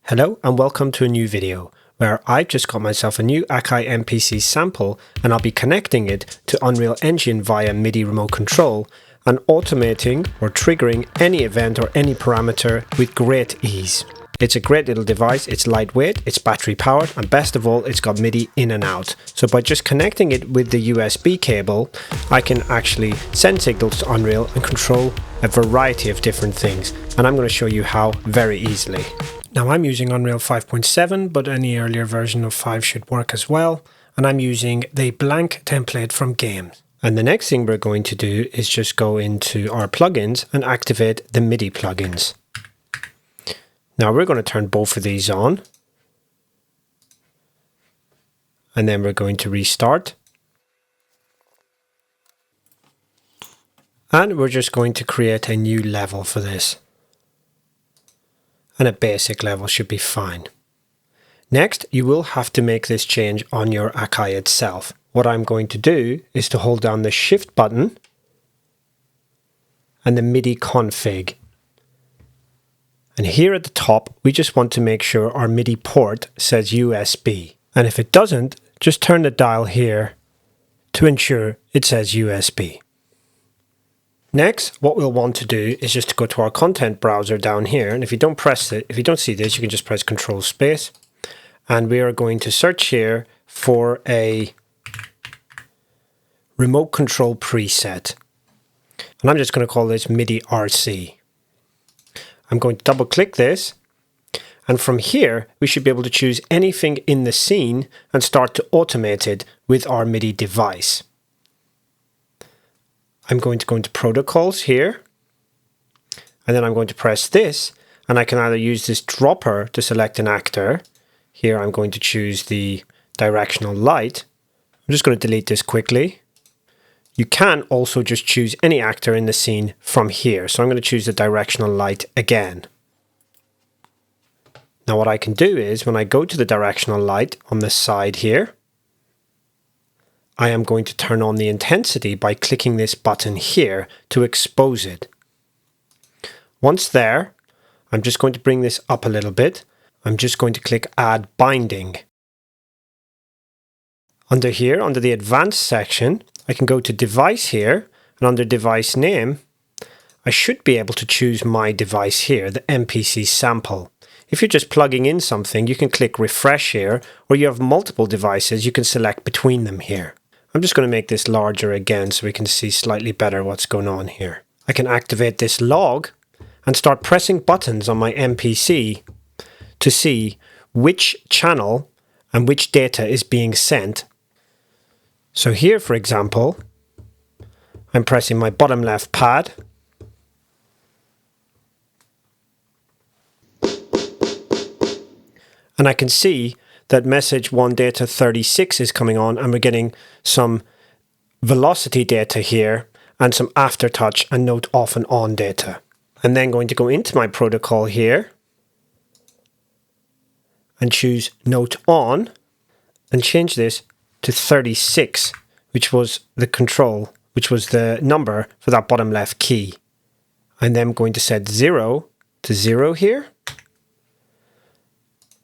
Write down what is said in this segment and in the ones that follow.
Hello and welcome to a new video where I've just got myself a new Akai MPC Sample and I'll be connecting it to Unreal Engine via MIDI remote control and automating or triggering any event or any parameter with great ease. It's a great little device, it's lightweight, it's battery powered, and best of all, it's got MIDI in and out. So by just connecting it with the USB cable, I can actually send signals to Unreal and control a variety of different things. And I'm going to show you how very easily. Now I'm using Unreal 5.7, but any earlier version of 5 should work as well. And I'm using the blank template from Games. And the next thing we're going to do is just go into our plugins and activate the MIDI plugins. Now we're going to turn both of these on. And then we're going to restart. And we're just going to create a new level for this. And a basic level should be fine. Next, you will have to make this change on your Akai itself. What I'm going to do is to hold down the Shift button and the MIDI config. And here at the top, we just want to make sure our MIDI port says USB. And if it doesn't, just turn the dial here to ensure it says USB. Next, what we'll want to do is just to go to our content browser down here. And if you don't press it, if you don't see this, you can just press Control Space. And we are going to search here for a remote control preset. And I'm just going to call this MIDI RC. I'm going to double click this. And from here, we should be able to choose anything in the scene and start to automate it with our MIDI device. I'm going to go into protocols here, and then I'm going to press this, and I can either use this dropper to select an actor. Here I'm going to choose the directional light. I'm just going to delete this quickly. You can also just choose any actor in the scene from here. So I'm going to choose the directional light again. Now what I can do is when I go to the directional light on the side here, I am going to turn on the intensity by clicking this button here to expose it. Once there, I'm just going to bring this up a little bit. I'm just going to click Add Binding. Under here, under the Advanced section, I can go to Device here, and under Device Name, I should be able to choose my device here, the MPC Sample. If you're just plugging in something, you can click Refresh here, or you have multiple devices, you can select between them here. I'm just going to make this larger again so we can see slightly better what's going on here. I can activate this log and start pressing buttons on my MPC to see which channel and which data is being sent. So here, for example, I'm pressing my bottom left pad. And I can see that message 1 data 36 is coming on, and we're getting some velocity data here and some aftertouch and note off and on data. I'm then going to go into my protocol here and choose note on and change this to 36, which was the control, which was the number for that bottom left key. I'm then going to set 0 to 0 here,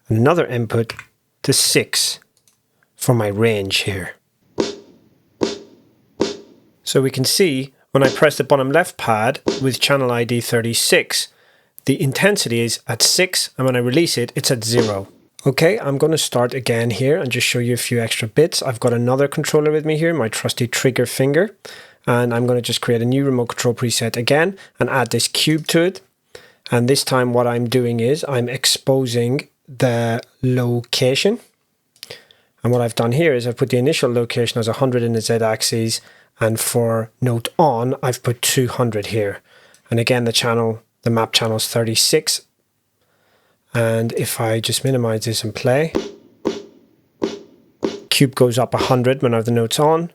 and another input to 6 for my range here. So we can see when I press the bottom left pad with channel ID 36, the intensity is at 6, and when I release it, it's at 0. Okay, I'm going to start again here and just show you a few extra bits. I've got another controller with me here, my trusty trigger finger, and I'm going to just create a new remote control preset again and add this cube to it. And this time what I'm doing is I'm exposing the location. And what I've done here is I've put the initial location as 100 in the z-axis, and for note on I've put 200 here. And again the map channel is 36. And if I just minimize this and play, cube goes up 100 when I have the notes on,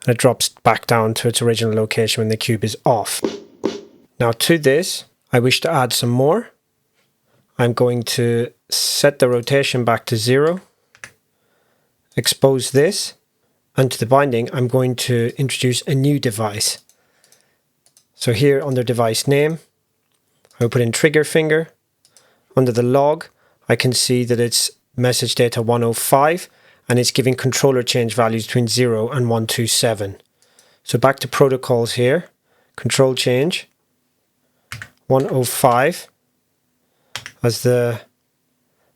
and it drops back down to its original location when the cube is off. Now to this, I wish to add some more. I'm going to set the rotation back to 0, expose this, and to the binding I'm going to introduce a new device. So here under device name, I'll put in trigger finger. Under the log, I can see that it's message data 105 and it's giving controller change values between 0 and 127. So back to protocols here, control change 105 as the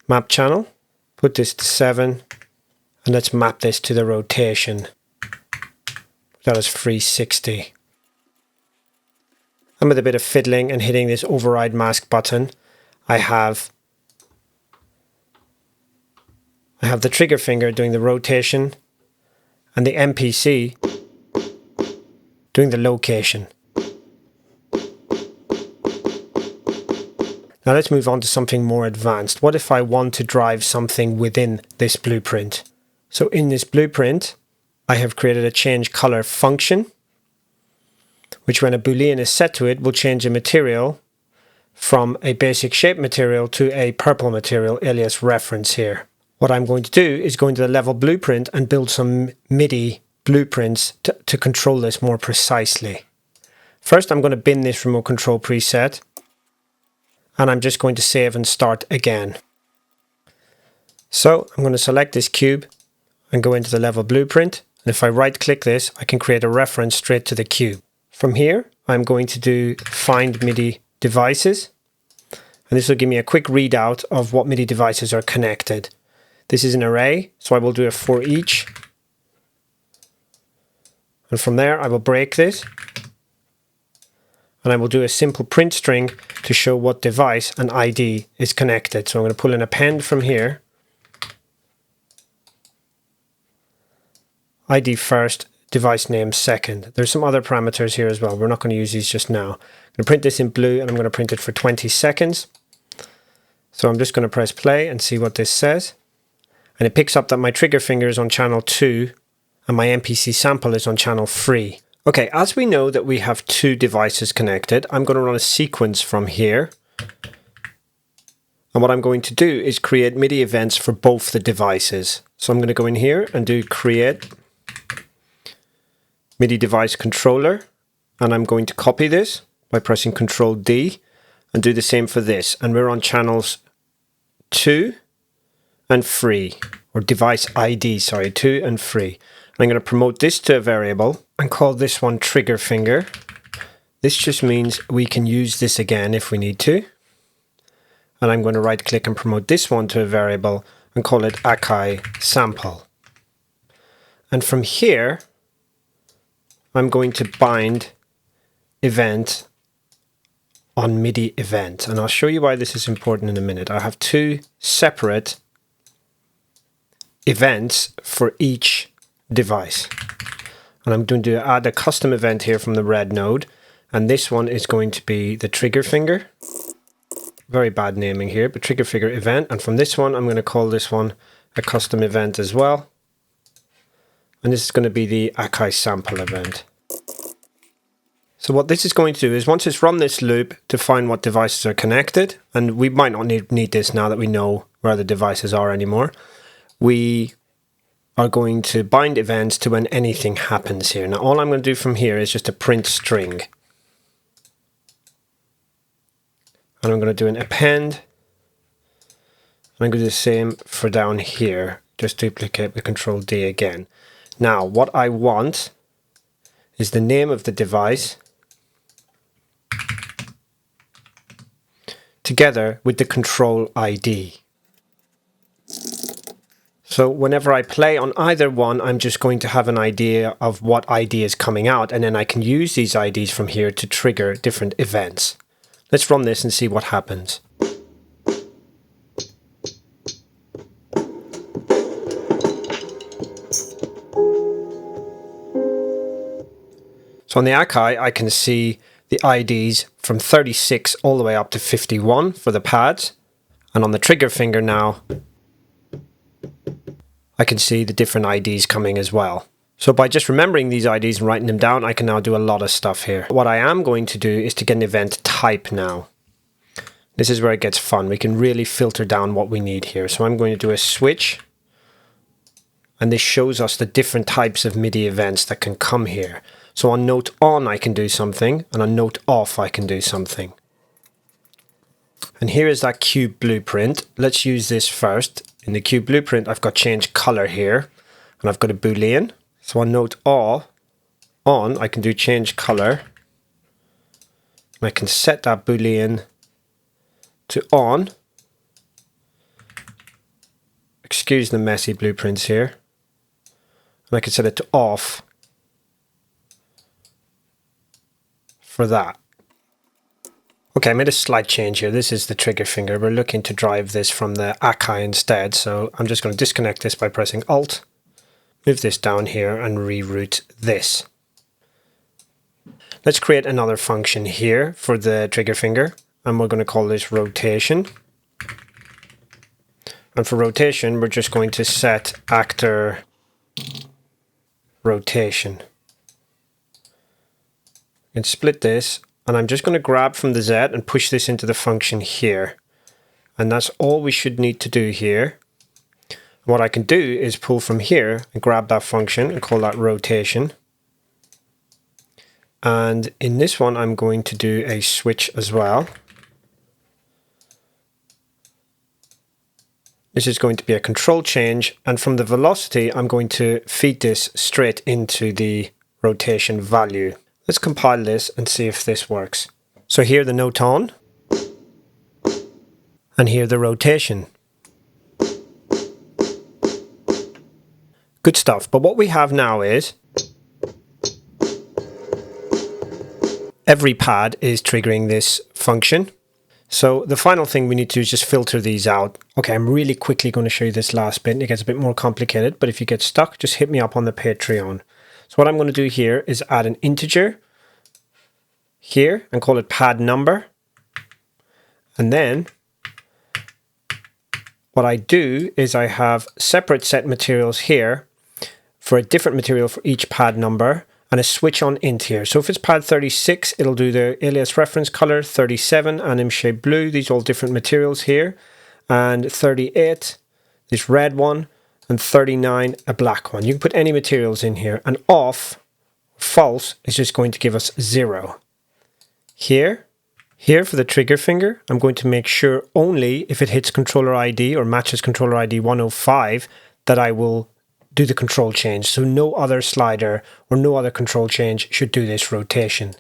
map channel. Put this to 7 and let's map this to the rotation. That is 360. And with a bit of fiddling and hitting this override mask button, I have the trigger finger doing the rotation and the MPC doing the location. Now let's move on to something more advanced. What if I want to drive something within this blueprint? So in this blueprint, I have created a change color function, which when a Boolean is set to it, will change a material from a basic shape material to a purple material, alias reference here. What I'm going to do is go into the level blueprint and build some MIDI blueprints to control this more precisely. First, I'm going to bin this remote control preset, and I'm just going to save and start again. So I'm going to select this cube and go into the level blueprint. And if I right click this, I can create a reference straight to the cube. From here, I'm going to do find MIDI devices. And this will give me a quick readout of what MIDI devices are connected. This is an array, so I will do a for each. And from there, I will break this. And I will do a simple print string to show what device and ID is connected. So I'm going to pull in append from here. ID first, device name second. There's some other parameters here as well. We're not going to use these just now. I'm going to print this in blue and I'm going to print it for 20 seconds. So I'm just going to press play and see what this says. And it picks up that my trigger finger is on channel 2 and my MPC sample is on channel 3. Okay, as we know that we have two devices connected, I'm going to run a sequence from here. And what I'm going to do is create MIDI events for both the devices. So I'm going to go in here and do create MIDI device controller. And I'm going to copy this by pressing Ctrl D and do the same for this. And we're on channels 2 and 3, or device ID, sorry, 2 and 3. I'm going to promote this to a variable and call this one trigger finger. This just means we can use this again if we need to. And I'm going to right click and promote this one to a variable and call it Akai Sample. And from here, I'm going to bind event on MIDI event. And I'll show you why this is important in a minute. I have two separate events for each device. And I'm going to add a custom event here from the red node. And this one is going to be the trigger finger. Very bad naming here, but trigger finger event. And from this one, I'm going to call this one a custom event as well. And this is going to be the Akai sample event. So what this is going to do is once it's run this loop to find what devices are connected, and we might not need this now that we know where the devices are anymore, we are going to bind events to when anything happens here. Now all I'm going to do from here is just a print string. And I'm going to do an append. And I'm going to do the same for down here. Just duplicate with Ctrl D again. Now what I want is the name of the device together with the control ID. So whenever I play on either one, I'm just going to have an idea of what ID is coming out, and then I can use these IDs from here to trigger different events. Let's run this and see what happens. So on the Akai, I can see the IDs from 36 all the way up to 51 for the pads. And on the trigger finger now, I can see the different IDs coming as well. So by just remembering these IDs and writing them down, I can now do a lot of stuff here. What I am going to do is to get an event type now. This is where it gets fun. We can really filter down what we need here. So I'm going to do a switch. And this shows us the different types of MIDI events that can come here. So on note on, I can do something, and on note off, I can do something. And here is that cube blueprint. Let's use this first. In the cube blueprint, I've got change color here, and I've got a Boolean. So on note on, I can do change color. And I can set that Boolean to on. Excuse the messy blueprints here. And I can set it to off for that. Okay, I made a slight change here. This is the trigger finger. We're looking to drive this from the Akai instead. So I'm just going to disconnect this by pressing Alt. Move this down here and reroute this. Let's create another function here for the trigger finger. And we're going to call this rotation. And for rotation, we're just going to set actor rotation. And split this. And I'm just going to grab from the Z and push this into the function here. And that's all we should need to do here. What I can do is pull from here and grab that function and call that rotation. And in this one, I'm going to do a switch as well. This is going to be a control change. And from the velocity, I'm going to feed this straight into the rotation value. Let's compile this and see if this works. So here the note on, and here the rotation. Good stuff. But what we have now is every pad is triggering this function. So the final thing we need to do is just filter these out. Okay, I'm really quickly going to show you this last bit. It gets a bit more complicated, but if you get stuck, just hit me up on the Patreon. So what I'm going to do here is add an integer here and call it pad number. And then what I do is I have separate set materials here for a different material for each pad number and a switch on int here. So if it's pad 36, it'll do the alias reference color, 37 anim shade blue. These are all different materials here. And 38, this red one, and 39, a black one. You can put any materials in here, and off, false, is just going to give us 0. Here for the trigger finger, I'm going to make sure only if it hits controller ID or matches controller ID 105 that I will do the control change. So no other slider or no other control change should do this rotation.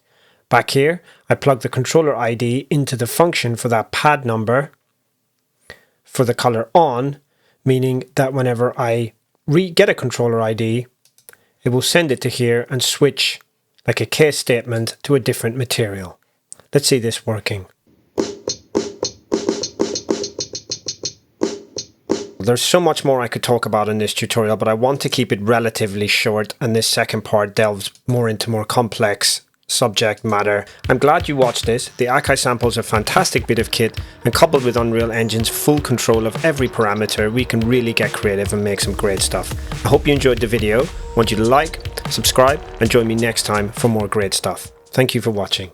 Back here, I plug the controller ID into the function for that pad number for the color on, meaning that whenever I get a controller ID, it will send it to here and switch like a case statement to a different material. Let's see this working. There's so much more I could talk about in this tutorial, but I want to keep it relatively short, and this second part delves more into more complex subject matter. I'm glad you watched this. The Akai Sample is a fantastic bit of kit, and coupled with Unreal Engine's full control of every parameter, we can really get creative and make some great stuff. I hope you enjoyed the video. I want you to like, subscribe, and join me next time for more great stuff. Thank you for watching.